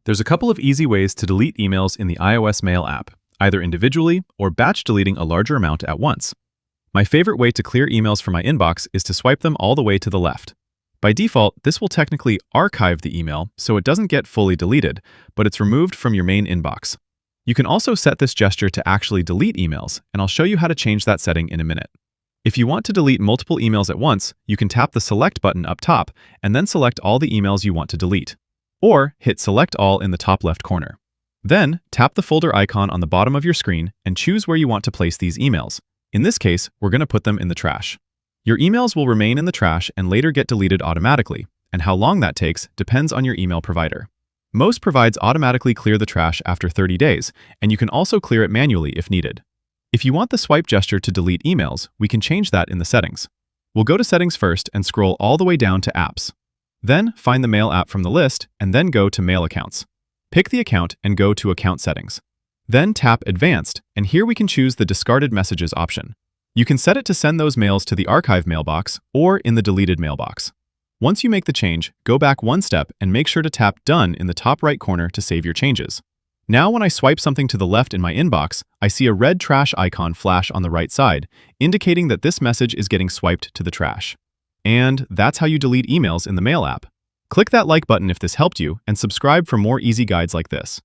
There's a couple of easy ways to delete emails in the iOS Mail app, either individually or batch deleting a larger amount at once. My favorite way to clear emails from my inbox is to swipe them all the way to the left. By default, this will technically archive the email so it doesn't get fully deleted, but it's removed from your main inbox. You can also set this gesture to actually delete emails, and I'll show you how to change that setting in a minute. If you want to delete multiple emails at once, you can tap the Select button up top and then select all the emails you want to delete. Or hit Select All in the top left corner. Then, tap the folder icon on the bottom of your screen and choose where you want to place these emails. In this case, we're going to put them in the trash. Your emails will remain in the trash and later get deleted automatically, and how long that takes depends on your email provider. Most providers automatically clear the trash after 30 days, and you can also clear it manually if needed. If you want the swipe gesture to delete emails, we can change that in the settings. We'll go to Settings first and scroll all the way down to Apps. Then, find the Mail app from the list and then go to Mail Accounts. Pick the account and go to Account Settings. Then tap Advanced, and here we can choose the Discarded Messages option. You can set it to send those mails to the archive mailbox or in the deleted mailbox. Once you make the change, go back one step and make sure to tap Done in the top right corner to save your changes. Now when I swipe something to the left in my inbox, I see a red trash icon flash on the right side, indicating that this message is getting swiped to the trash. And that's how you delete emails in the Mail app. Click that like button if this helped you and subscribe for more easy guides like this.